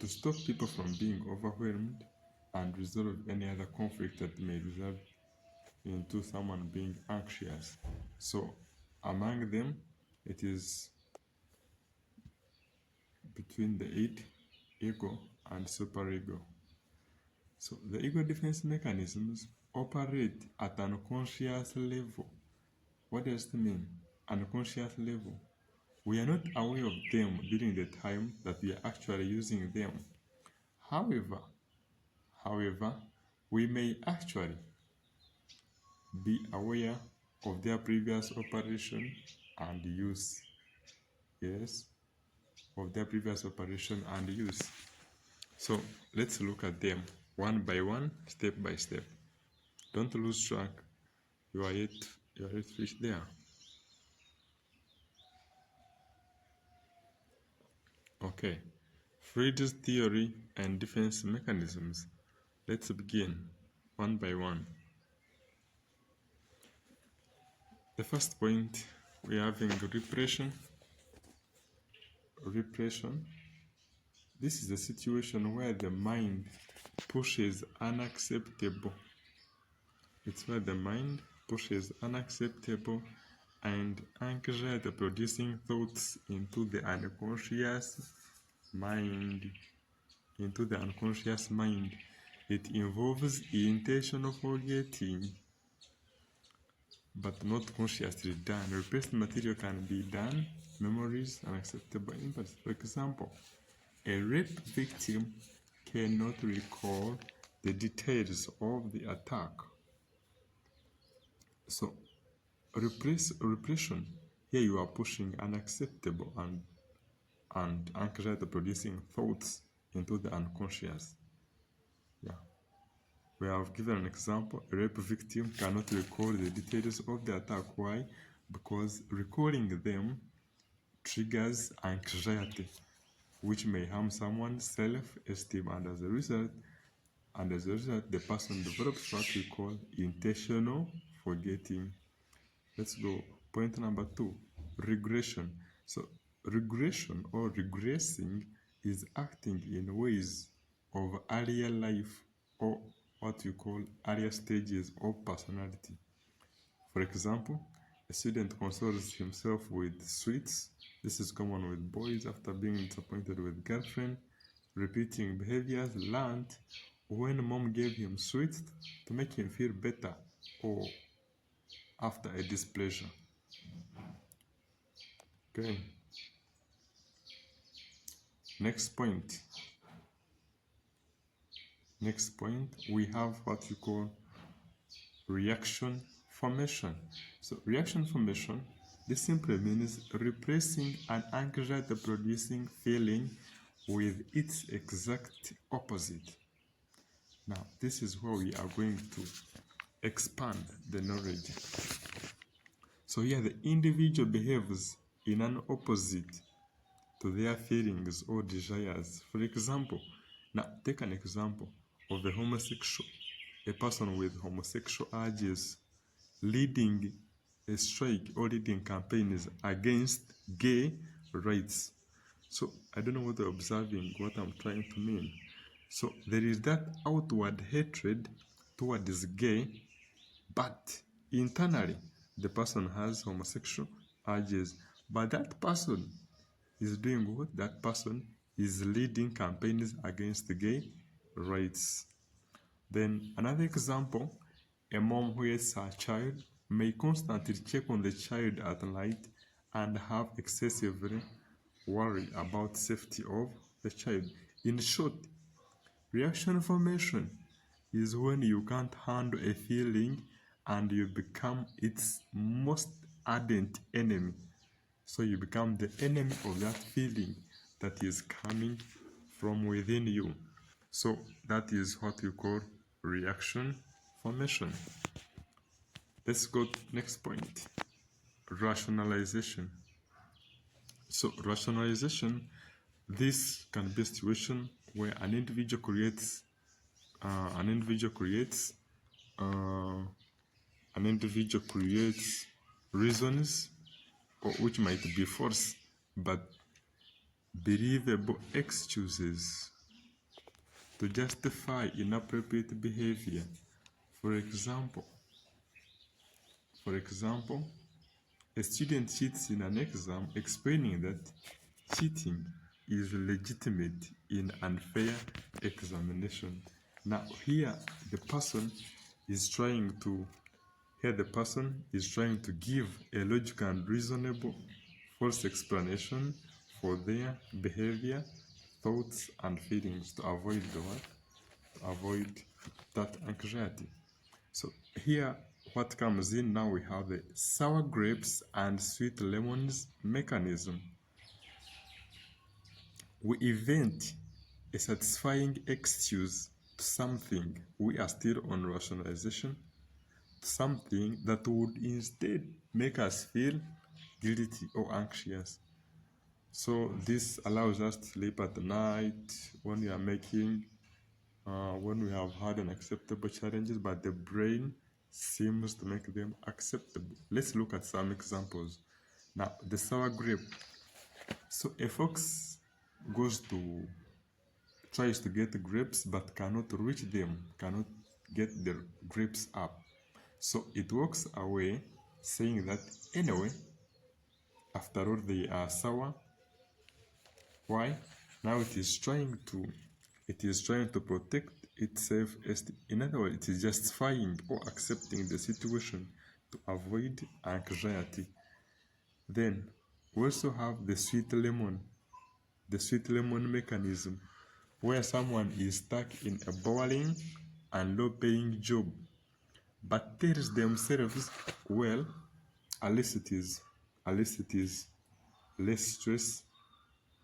to stop people from being overwhelmed and resolve any other conflict that may result into someone being anxious. So among them, it is between the id, ego, and superego. So the ego defense mechanisms operate at an unconscious level. What does it mean? Unconscious level. We are not aware of them during the time that we are actually using them. However, we may actually be aware of their previous operation and use. Yes, of their previous operation and use. So let's look at them one by one, step by step. Don't lose track. You are yet reached there. Okay. Freud's theory and defense mechanisms. Let's begin one by one. The first point, we are having repression. Repression. This is a situation where the mind pushes unacceptable. It's where the mind pushes unacceptable and anxiety-producing thoughts into the unconscious mind. It involves intentional forgetting, but not consciously done. Repressed material can be done, memories, unacceptable impulses. For example, a rape victim cannot recall the details of the attack. So, repression, here you are pushing unacceptable and anxiety-producing thoughts into the unconscious. Yeah. We have given an example. A rape victim cannot recall the details of the attack. Why? Because recalling them triggers anxiety, which may harm someone's self-esteem, and as a result, the person develops what we call intentional forgetting. Let's go. Point number 2, regression. So regression or regressing is acting in ways of earlier life or what we call earlier stages of personality. For example, a student consoles himself with sweets. This is common with boys after being disappointed with girlfriend. Repeating behaviors learned when mom gave him sweets to make him feel better or after a displeasure. Okay. Next point, we have what we call reaction formation. So reaction formation, this simply means replacing an anxiety-producing feeling with its exact opposite. Now, this is where we are going to expand the knowledge. So here the individual behaves in an opposite to their feelings or desires. For example, now take an example of a homosexual, a person with homosexual urges leading a strike or leading campaigns against gay rights. So I don't know whether you're observing what I'm trying to mean. So there is that outward hatred towards gay, but internally the person has homosexual urges, but that person is doing what? That person is leading campaigns against gay rights. Then another example, a mom who has her child may constantly check on the child at night and have excessively worry about safety of the child. In short, reaction formation is when you can't handle a feeling and you become its most ardent enemy. So you become the enemy of that feeling that is coming from within you. So that is what we call reaction formation. Let's go to next point, rationalization. So rationalization, this can be a situation where an individual creates reasons or which might be false but believable excuses to justify inappropriate behavior. For example, a student cheats in an exam, explaining that cheating is legitimate in unfair examination. Now here the person is trying to give a logical and reasonable false explanation for their behavior, thoughts, and feelings to avoid the what? To avoid that anxiety. So here what comes in now, we have the sour grapes and sweet lemons mechanism. We invent a satisfying excuse to something. We are still on rationalization. Something that would instead make us feel guilty or anxious. So this allows us to sleep at night when we are making when we have had unacceptable challenges, but the brain seems to make them acceptable. Let's look at some examples. Now, the sour grape. So a fox tries to get grapes but cannot reach them, cannot get the grapes up. So it walks away, saying that anyway, after all, they are sour. Why? Now it is trying to protect itself. In other words, it is justifying or accepting the situation to avoid anxiety. Then we also have the sweet lemon mechanism, where someone is stuck in a boring and low-paying job, but tells themselves, well, at least it is less stress.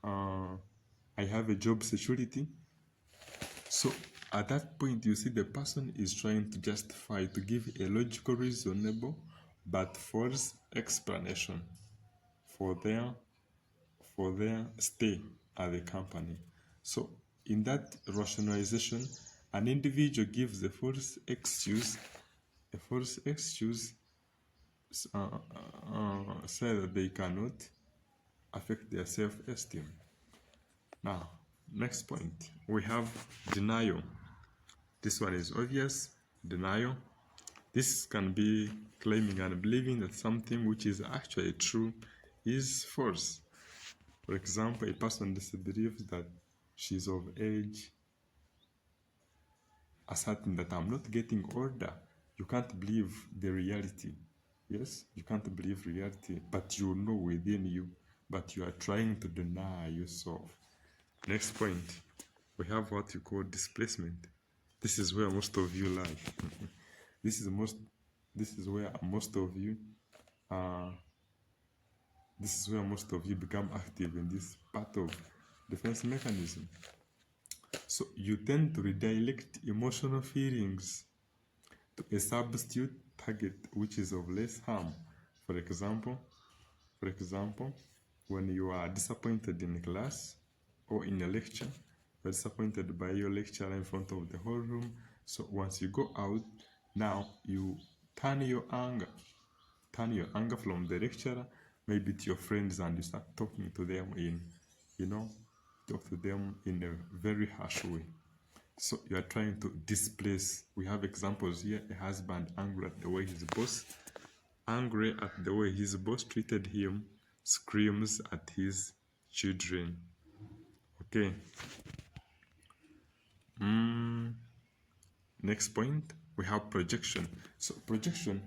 I have a job security. So at that point, you see the person is trying to justify, to give a logical, reasonable, but false explanation for their stay at the company. So in that rationalization, an individual gives a false excuse, say that they cannot affect their self-esteem. Now, next point, we have denial. This one is obvious. Denial. This can be claiming and believing that something which is actually true is false. For example, a person disbelieves that she's of age, asserting that I'm not getting older. You can't believe the reality. Yes, you can't believe reality, but you know within you, but you are trying to deny yourself. Next point, we have what you call displacement. This is where most of you lie. This is where most of you become active in this part of defense mechanism. So you tend to redirect emotional feelings to a substitute target which is of less harm. For example, when you are disappointed in class or in a lecture, you're disappointed by your lecturer in front of the whole room. So once you go out, now you turn your anger from the lecturer maybe to your friends, and you start talking to them in a very harsh way. So you are trying to displace. We have examples here: a husband angry at the way his boss treated him, screams at his children. Okay. Next point, we have projection. So projection,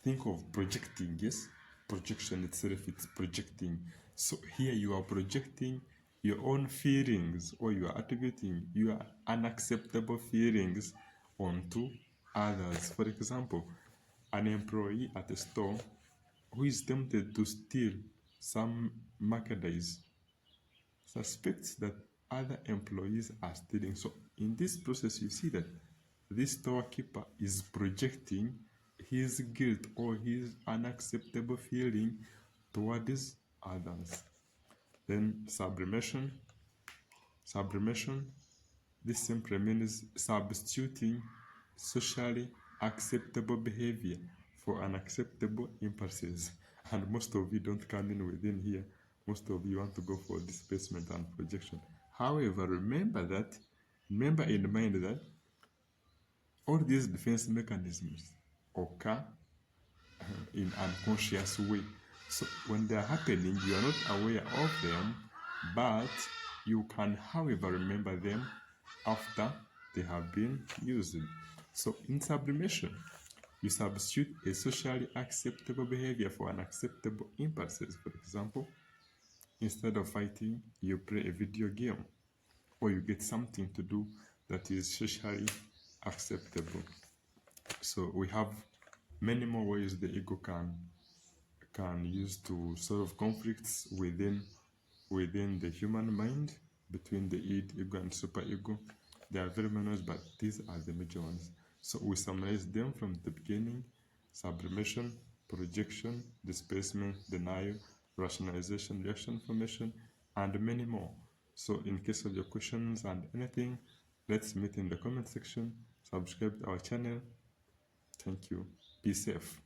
think of projecting. Yes, projection itself, it's projecting. So here you are projecting your own feelings, or you are attributing your unacceptable feelings onto others. For example, an employee at a store who is tempted to steal some merchandise suspects that other employees are stealing. So in this process, you see that this storekeeper is projecting his guilt or his unacceptable feeling towards others. Then sublimation. This simply means substituting socially acceptable behavior for unacceptable impulses. And most of you don't come in within here. Most of you want to go for displacement and projection. However, remember that Remember in mind that all these defense mechanisms occur in unconscious way. So when they are happening, you are not aware of them, but you can, however, remember them after they have been used. So in sublimation, you substitute a socially acceptable behavior for unacceptable impulses. For example, instead of fighting, you play a video game, or you get something to do that is socially acceptable. So we have many more ways the ego can use to solve conflicts within the human mind, between the id, ego, and superego. There are very many ones, but these are the major ones. So we summarize them from the beginning: sublimation, projection, displacement, denial, rationalization, reaction formation, and many more. So in case of your questions and anything, let's meet in the comment section. Subscribe to our channel. Thank you. Be safe.